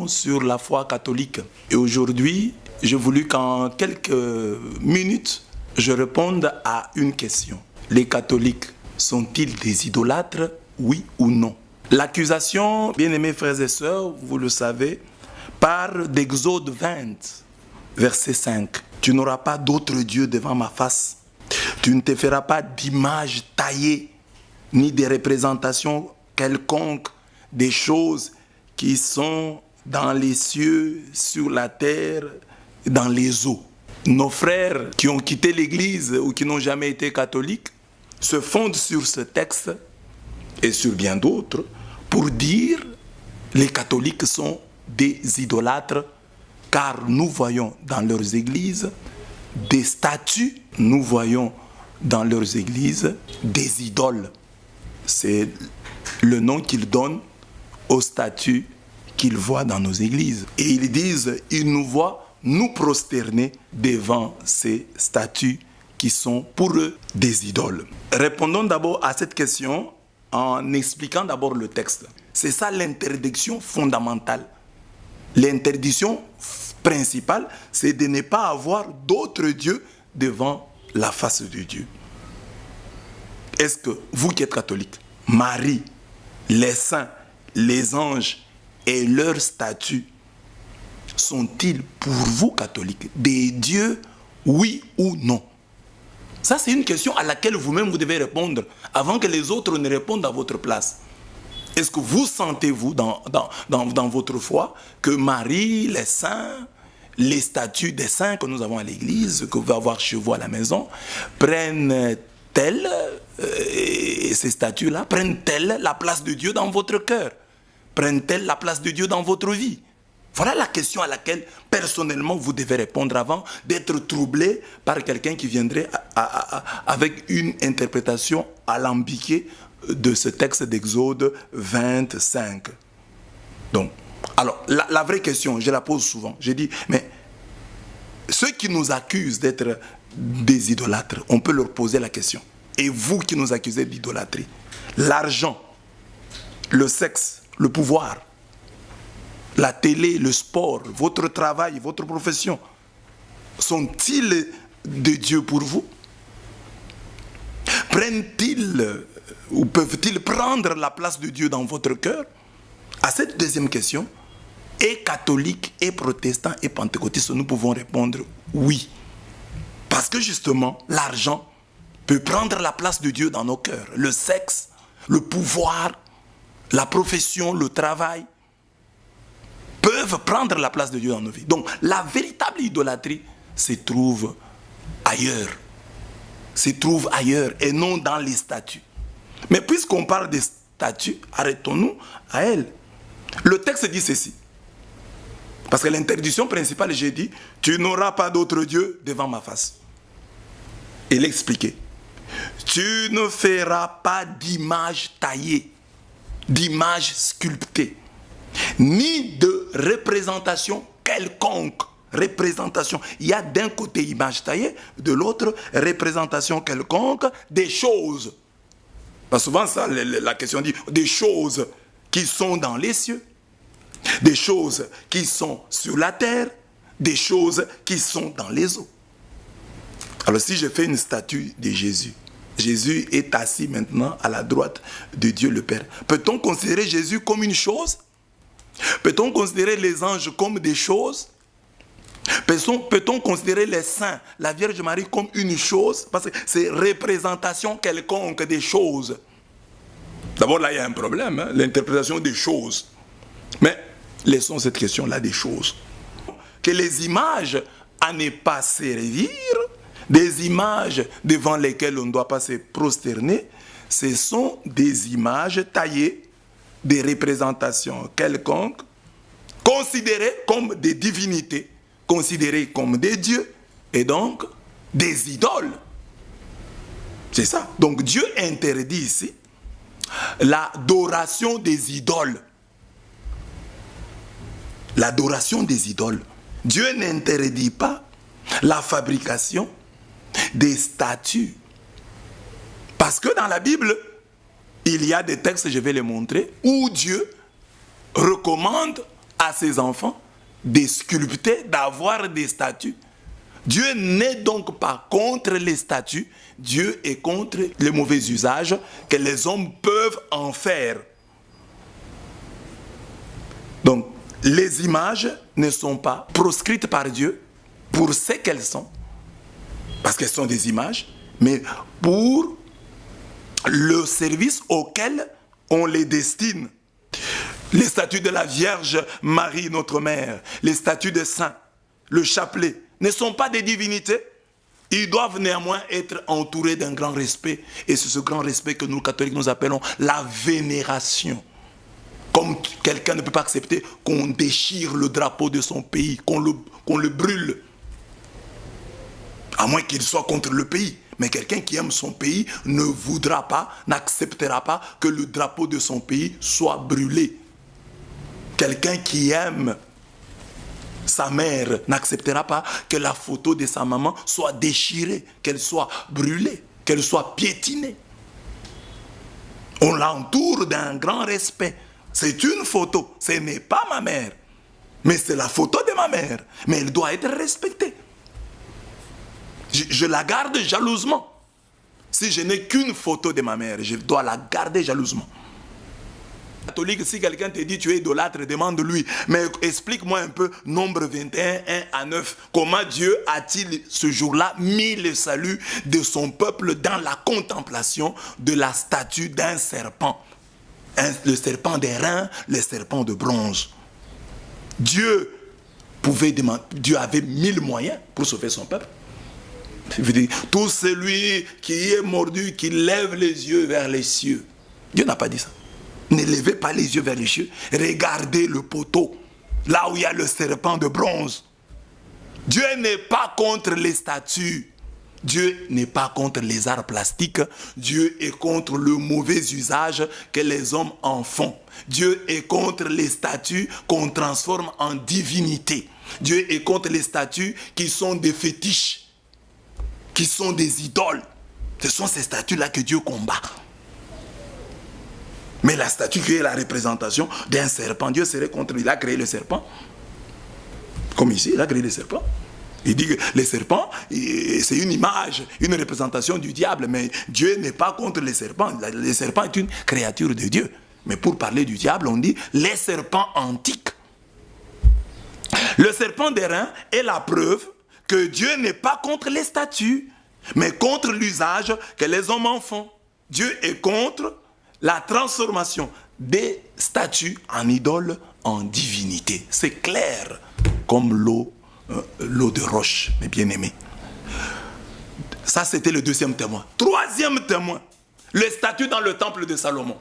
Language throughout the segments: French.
questions sur la foi catholique. Et aujourd'hui, j'ai voulu qu'en quelques minutes, je réponde à une question. Les catholiques sont-ils des idolâtres, oui ou non? L'accusation, bien-aimés frères et sœurs, vous le savez, part d'Exode 20, verset 5. Tu n'auras pas d'autre Dieu devant ma face. Tu ne te feras pas d'image taillée, ni de représentation quelconque des choses qui sont dans les cieux, sur la terre, dans les eaux. Nos frères qui ont quitté l'Église ou qui n'ont jamais été catholiques se fondent sur ce texte et sur bien d'autres pour dire que les catholiques sont des idolâtres, car nous voyons dans leurs églises des statues, nous voyons dans leurs églises des idoles. C'est le nom qu'ils donnent aux statues qu'ils voient dans nos églises. Et ils disent, ils nous voient nous prosterner devant ces statues qui sont pour eux des idoles. Répondons d'abord à cette question en expliquant d'abord le texte. C'est ça l'interdiction fondamentale. L'interdiction principale, c'est de ne pas avoir d'autre Dieu devant la face de Dieu. Est-ce que vous qui êtes catholique, Marie, les saints, les anges et leurs statues sont-ils pour vous catholiques des dieux, oui ou non? Ça, c'est une question à laquelle vous-même vous devez répondre avant que les autres ne répondent à votre place. Est-ce que vous sentez-vous dans votre foi que Marie, les saints, les statues des saints que nous avons à l'église, que vous allez avoir chez vous à la maison, prennent-elles, ces statues-là, prennent-elles la place de Dieu dans votre cœur? Prennent-elles la place de Dieu dans votre vie? Voilà la question à laquelle, personnellement, vous devez répondre avant d'être troublé par quelqu'un qui viendrait avec une interprétation alambiquée de ce texte d'Exode 25. Donc, alors, la vraie question, je la pose souvent. Je dis, mais ceux qui nous accusent d'être des idolâtres, on peut leur poser la question. Et vous qui nous accusez d'idolâtrie, l'argent, le sexe, le pouvoir, la télé, le sport, votre travail, votre profession, sont-ils de Dieu pour vous? Prennent-ils ou peuvent-ils prendre la place de Dieu dans votre cœur? À cette deuxième question, et catholiques, et protestants, et pentecôtistes, nous pouvons répondre oui. Parce que justement, l'argent peut prendre la place de Dieu dans nos cœurs. Le sexe, le pouvoir, la profession, le travail peuvent prendre la place de Dieu dans nos vies. Donc, la véritable idolâtrie se trouve ailleurs. Se trouve ailleurs et non dans les statues. Mais puisqu'on parle des statues, arrêtons-nous à elles. Le texte dit ceci. Parce que l'interdiction principale, j'ai dit, tu n'auras pas d'autre Dieu devant ma face. Il expliquait. Tu ne feras pas d'image taillée, d'image sculptée, ni de représentation quelconque. Représentation. Il y a d'un côté image taillée, de l'autre représentation quelconque des choses. Parce que souvent, ça, la question dit des choses qui sont dans les cieux, des choses qui sont sur la terre, des choses qui sont dans les eaux. Alors si je fais une statue de Jésus, Jésus est assis maintenant à la droite de Dieu le Père. Peut-on considérer Jésus comme une chose? Peut-on considérer les anges comme des choses? Peut-on considérer les saints, la Vierge Marie comme une chose? Parce que c'est représentation quelconque des choses. D'abord là il y a un problème, hein, l'interprétation des choses. Mais laissons cette question-là des choses. Que les images à ne pas servir, des images devant lesquelles on ne doit pas se prosterner, ce sont des images taillées, des représentations quelconques, considérées comme des divinités, considérés comme des dieux et donc des idoles. C'est ça. Donc Dieu interdit ici l'adoration des idoles. L'adoration des idoles. Dieu n'interdit pas la fabrication des statues. Parce que dans la Bible, il y a des textes, je vais les montrer, où Dieu recommande à ses enfants de sculpter, d'avoir des statues. Dieu n'est donc pas contre les statues, Dieu est contre les mauvais usages que les hommes peuvent en faire. Donc, les images ne sont pas proscrites par Dieu pour ce qu'elles sont, parce qu'elles sont des images, mais pour le service auquel on les destine. Les statues de la Vierge Marie, notre mère, les statues des saints, le chapelet, ne sont pas des divinités. Ils doivent néanmoins être entourés d'un grand respect. Et c'est ce grand respect que nous, catholiques, nous appelons la vénération. Comme quelqu'un ne peut pas accepter qu'on déchire le drapeau de son pays, qu'on le brûle. À moins qu'il soit contre le pays. Mais quelqu'un qui aime son pays ne voudra pas, n'acceptera pas que le drapeau de son pays soit brûlé. Quelqu'un qui aime sa mère n'acceptera pas que la photo de sa maman soit déchirée, qu'elle soit brûlée, qu'elle soit piétinée. On l'entoure d'un grand respect. C'est une photo, ce n'est pas ma mère, mais c'est la photo de ma mère. Mais elle doit être respectée. Je la garde jalousement. Si je n'ai qu'une photo de ma mère, je dois la garder jalousement. Catholique, si quelqu'un te dit tu es idolâtre, demande-lui. Mais explique-moi un peu, Nombre 21, 1 à 9. Comment Dieu a-t-il ce jour-là mis le salut de son peuple dans la contemplation de la statue d'un serpent. Le serpent d'airain, le serpent de bronze. Dieu avait 1000 moyens pour sauver son peuple. Je veux dire, tout celui qui est mordu, qui lève les yeux vers les cieux. Dieu n'a pas dit ça. Ne levez pas les yeux vers les cieux. Regardez le poteau, là où il y a le serpent de bronze. Dieu n'est pas contre les statues. Dieu n'est pas contre les arts plastiques. Dieu est contre le mauvais usage que les hommes en font. Dieu est contre les statues qu'on transforme en divinités. Dieu est contre les statues qui sont des fétiches, qui sont des idoles. Ce sont ces statues-là que Dieu combat. Mais la statue qui est la représentation d'un serpent, Dieu serait contre. Il a créé le serpent. Comme ici, il a créé le serpent. Il dit que les serpents, c'est une image, une représentation du diable. Mais Dieu n'est pas contre les serpents. Le serpent est une créature de Dieu. Mais pour parler du diable, on dit les serpents antiques. Le serpent d'airain est la preuve que Dieu n'est pas contre les statues, mais contre l'usage que les hommes en font. Dieu est contre la transformation des statues en idoles, en divinités. C'est clair comme l'eau de roche, mes bien-aimés. Ça, c'était le deuxième témoin. Troisième témoin, les statues dans le temple de Salomon.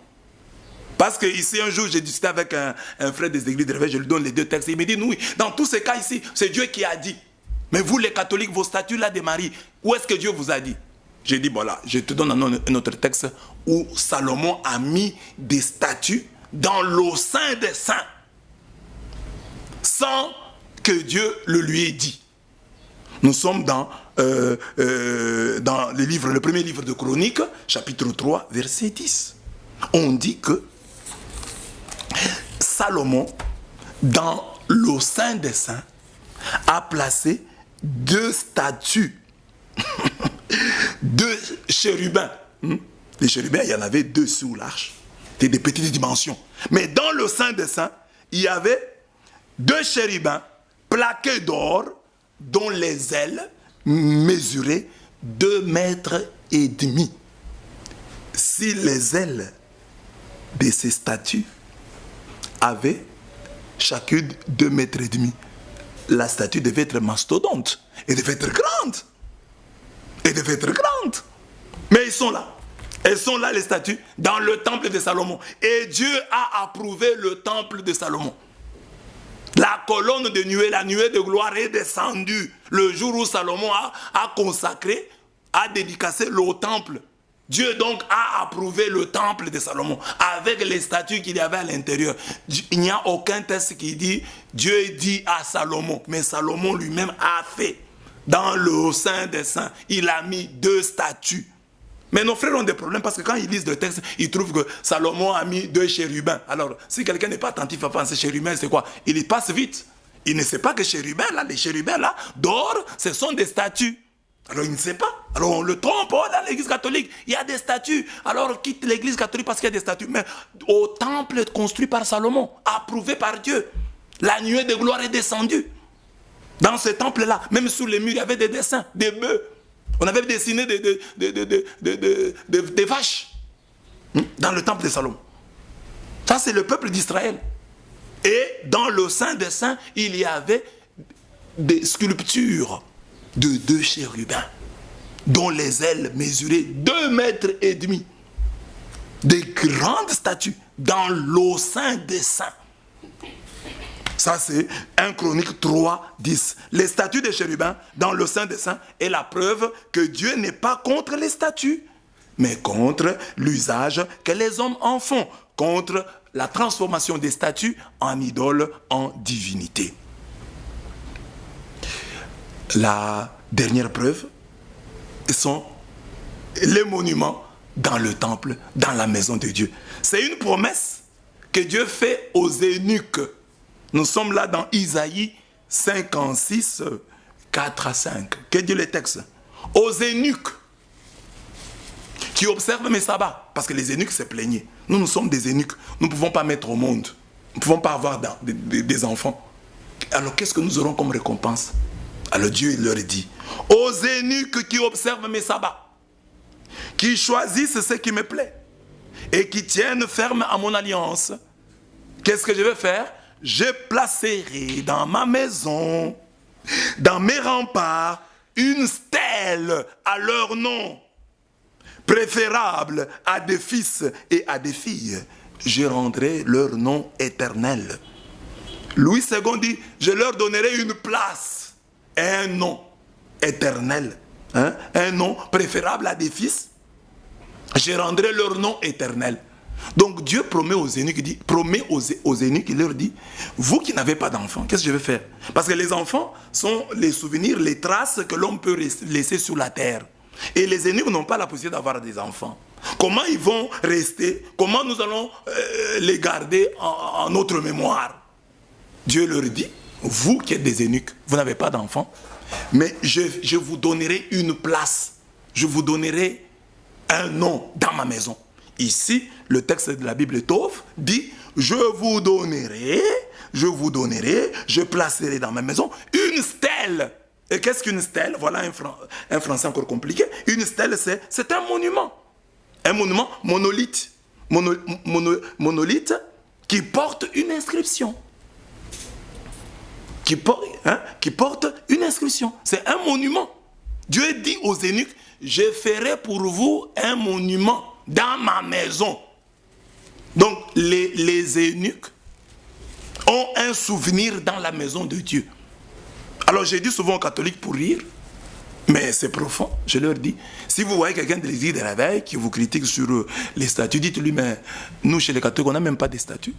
Parce que ici, un jour, j'ai discuté avec un frère des églises de réveil, je lui donne les deux textes. Il me dit, oui, dans tous ces cas ici, c'est Dieu qui a dit. Mais vous, les catholiques, vos statues là de Marie, où est-ce que Dieu vous a dit? J'ai dit, voilà, je te donne un autre texte où Salomon a mis des statues dans le sein des saints, sans que Dieu le lui ait dit. Nous sommes dans le premier livre de Chroniques, chapitre 3, verset 10. On dit que Salomon, dans le sein des saints, a placé 2 statues, 2 chérubins. Les chérubins, il y en avait 2 sous l'arche. C'était des petites dimensions. Mais dans le sein des saints, il y avait 2 chérubins plaqués d'or, dont les ailes mesuraient 2,5 mètres. Si les ailes de ces statues avaient chacune 2,5 mètres, la statue devait être mastodonte. Elle devait être grande. Elle devait être grande. Mais ils sont là. Elles sont là, les statues, dans le temple de Salomon. Et Dieu a approuvé le temple de Salomon. La colonne de nuée, la nuée de gloire est descendue le jour où Salomon a consacré, a dédicacé le temple. Dieu donc a approuvé le temple de Salomon avec les statues qu'il y avait à l'intérieur. Il n'y a aucun texte qui dit Dieu dit à Salomon, mais Salomon lui-même a fait. Dans le sein des saints, il a mis 2 statues Mais nos frères ont des problèmes parce que quand ils lisent le texte, ils trouvent que Salomon a mis 2 chérubins. Alors, si quelqu'un n'est pas attentif à penser chérubins, c'est quoi? Il y passe vite. Il ne sait pas que chérubins, là, les chérubins, là, d'or, ce sont des statues. Alors, il ne sait pas. Alors, on le trompe dans l'église catholique. Il y a des statues. Alors, on quitte l'église catholique parce qu'il y a des statues. Mais au temple construit par Salomon, approuvé par Dieu, la nuée de gloire est descendue. Dans ce temple-là, même sous les murs, il y avait des dessins, des bœufs. On avait dessiné des vaches dans le temple de Salomon. Ça, c'est le peuple d'Israël. Et dans le Saint des Saints, il y avait des sculptures de 2 chérubins, dont les ailes mesuraient 2,5 mètres. Des grandes statues dans le Saint des Saints. Ça, c'est 1 Chronique 3, 10. Les statues des chérubins dans le Saint des Saints est la preuve que Dieu n'est pas contre les statues, mais contre l'usage que les hommes en font, contre la transformation des statues en idoles, en divinité. La dernière preuve sont les monuments dans le temple, dans la maison de Dieu. C'est une promesse que Dieu fait aux eunuques. Nous sommes là dans Isaïe 56, 4 à 5. Que dit le texte? Aux eunuques qui observent mes sabbats. Parce que les eunuques se plaignaient. Nous sommes des eunuques. Nous ne pouvons pas mettre au monde. Nous ne pouvons pas avoir des enfants. Alors qu'est-ce que nous aurons comme récompense? Alors Dieu leur dit, aux eunuques qui observent mes sabbats, qui choisissent ce qui me plaît et qui tiennent ferme à mon alliance, qu'est-ce que je vais faire? Je placerai dans ma maison, dans mes remparts, une stèle à leur nom, préférable à des fils et à des filles. Je rendrai leur nom éternel. Louis II dit, je leur donnerai une place, un nom éternel, un nom préférable à des fils. Je rendrai leur nom éternel. Donc Dieu promet aux eunuques, il leur dit, vous qui n'avez pas d'enfants, qu'est-ce que je vais faire? Parce que les enfants sont les souvenirs, les traces que l'homme peut laisser sur la terre. Et les eunuques n'ont pas la possibilité d'avoir des enfants. Comment ils vont rester? Comment nous allons les garder en notre mémoire? Dieu leur dit, vous qui êtes des eunuques, vous n'avez pas d'enfants, mais je vous donnerai une place. Je vous donnerai un nom dans ma maison. Ici, le texte de la Bible Tov dit, je placerai dans ma maison une stèle. Et qu'est-ce qu'une stèle? Voilà un français encore compliqué. Une stèle, c'est un monument. Un monument monolithe. Monolithe qui porte une inscription. Qui porte une inscription. C'est un monument. Dieu dit aux eunuques, je ferai pour vous un monument dans ma maison. Donc les eunuques ont un souvenir dans la maison de Dieu. Alors j'ai dit souvent aux catholiques pour rire, mais c'est profond, je leur dis, si vous voyez quelqu'un de l'église de la veille qui vous critique sur les statues, dites-lui, mais nous chez les catholiques, on n'a même pas de statues.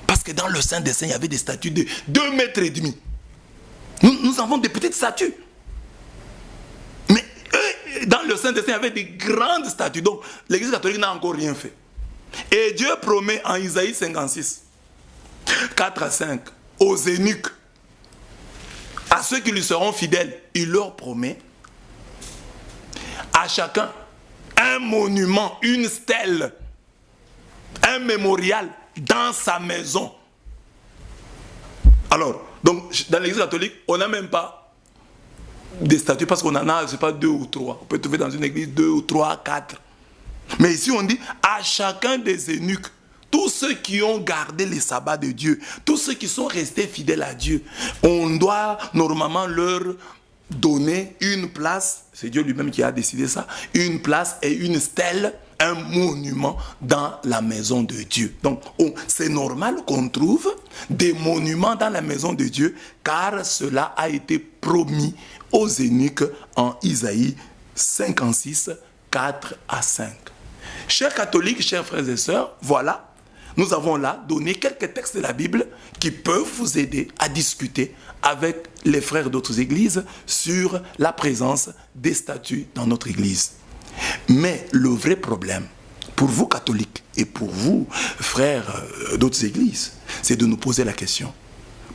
Parce que dans le Saint des Saints, il y avait des statues de 2,5 mètres. Nous avons des petites statues. Mais dans le Saint des Saints, il y avait des grandes statues. Donc l'église catholique n'a encore rien fait. Et Dieu promet en Isaïe 56, 4 à 5, aux eunuques, à ceux qui lui seront fidèles, il leur promet à chacun un monument, une stèle, un mémorial dans sa maison. Alors, donc, dans l'église catholique, on n'a même pas des statues parce qu'on en a, je sais pas, 2 ou 3. On peut trouver dans une église 2 ou 3, 4. Mais ici, on dit à chacun des eunuques, tous ceux qui ont gardé les sabbats de Dieu, tous ceux qui sont restés fidèles à Dieu, on doit normalement leur donner une place, c'est Dieu lui-même qui a décidé ça, une place et une stèle, un monument dans la maison de Dieu. Donc, c'est normal qu'on trouve des monuments dans la maison de Dieu, car cela a été promis aux eunuques en Isaïe 56, 4 à 5. Chers catholiques, chers frères et sœurs, voilà, nous avons là donné quelques textes de la Bible qui peuvent vous aider à discuter avec les frères d'autres églises sur la présence des statues dans notre église. Mais le vrai problème, pour vous catholiques et pour vous, frères d'autres églises, c'est de nous poser la question.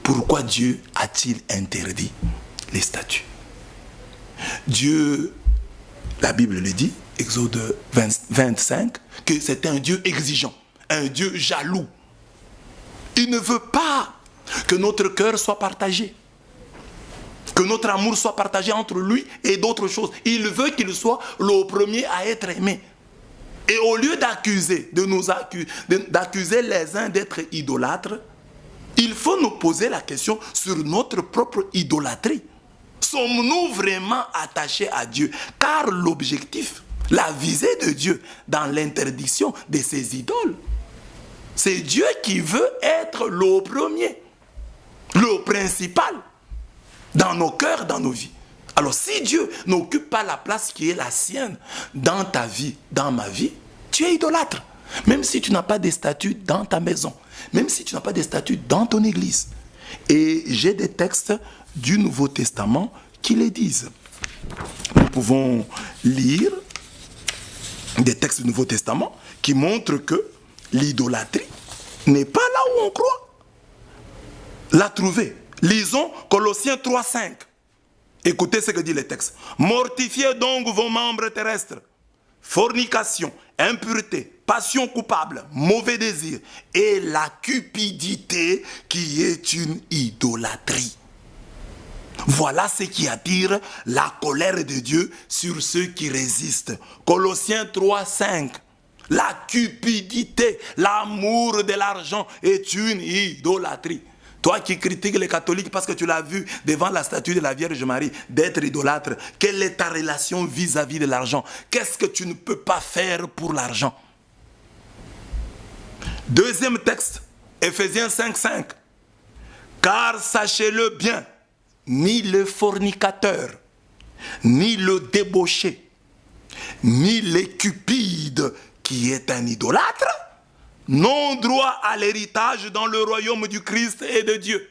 Pourquoi Dieu a-t-il interdit les statues? Dieu, la Bible le dit, Exode 25, que c'est un Dieu exigeant, un Dieu jaloux. Il ne veut pas que notre cœur soit partagé, que notre amour soit partagé entre lui et d'autres choses. Il veut qu'il soit le premier à être aimé. Et au lieu d'accuser, d'accuser les uns d'être idolâtres, il faut nous poser la question sur notre propre idolâtrie. Sommes-nous vraiment attachés à Dieu? Car l'objectif, la visée de Dieu dans l'interdiction de ces idoles, c'est Dieu qui veut être le premier, le principal dans nos cœurs, dans nos vies. Alors si Dieu n'occupe pas la place qui est la sienne dans ta vie, dans ma vie, tu es idolâtre. Même si tu n'as pas de statut dans ta maison, même si tu n'as pas de statut dans ton église. Et j'ai des textes du Nouveau Testament qui les disent. Nous pouvons lire des textes du Nouveau Testament qui montrent que l'idolâtrie n'est pas là où on croit. La trouver. Lisons Colossiens 3,5. Écoutez ce que dit le texte. Mortifiez donc vos membres terrestres. Fornication, impureté, passion coupable, mauvais désir et la cupidité qui est une idolâtrie. Voilà ce qui attire la colère de Dieu sur ceux qui résistent. Colossiens 3,5. La cupidité, l'amour de l'argent est une idolâtrie. Toi qui critiques les catholiques parce que tu l'as vu devant la statue de la Vierge Marie d'être idolâtre, quelle est ta relation vis-à-vis de l'argent? Qu'est-ce que tu ne peux pas faire pour l'argent? Deuxième texte, Ephésiens 5,5. Car sachez-le bien, ni le fornicateur, ni le débauché, ni le cupide qui est un idolâtre, n'ont droit à l'héritage dans le royaume du Christ et de Dieu.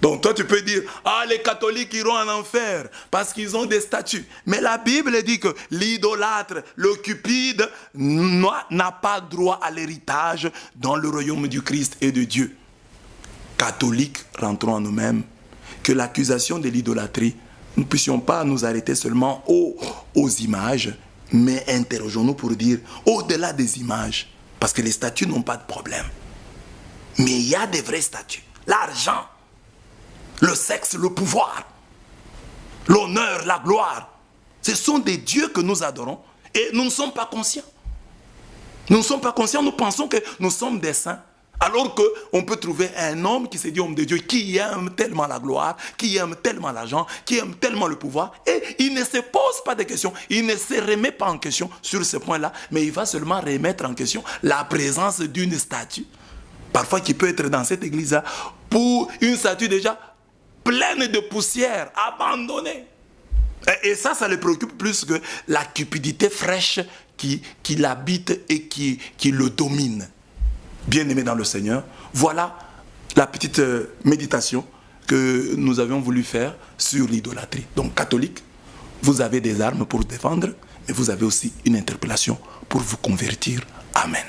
Donc toi tu peux dire, ah les catholiques iront en enfer parce qu'ils ont des statuts. Mais la Bible dit que l'idolâtre, le cupide n'a pas droit à l'héritage dans le royaume du Christ et de Dieu. Catholiques, rentrons en nous-mêmes, que l'accusation de l'idolâtrie, nous ne puissions pas nous arrêter seulement aux images, mais interrogeons-nous pour dire, au-delà des images, parce que les statues n'ont pas de problème. Mais il y a des vrais statues. L'argent, le sexe, le pouvoir, l'honneur, la gloire. Ce sont des dieux que nous adorons et nous ne sommes pas conscients. Nous ne sommes pas conscients, nous pensons que nous sommes des saints. Alors qu'on peut trouver un homme qui se dit homme de Dieu, qui aime tellement la gloire, qui aime tellement l'argent, qui aime tellement le pouvoir, et il ne se pose pas de questions, il ne se remet pas en question sur ce point-là, mais il va seulement remettre en question la présence d'une statue, parfois qui peut être dans cette église-là, pour une statue déjà pleine de poussière, abandonnée. Et ça le préoccupe plus que la cupidité fraîche qui l'habite et qui le domine. Bien-aimés dans le Seigneur, voilà la petite méditation que nous avions voulu faire sur l'idolâtrie. Donc, catholiques, vous avez des armes pour défendre, mais vous avez aussi une interpellation pour vous convertir. Amen.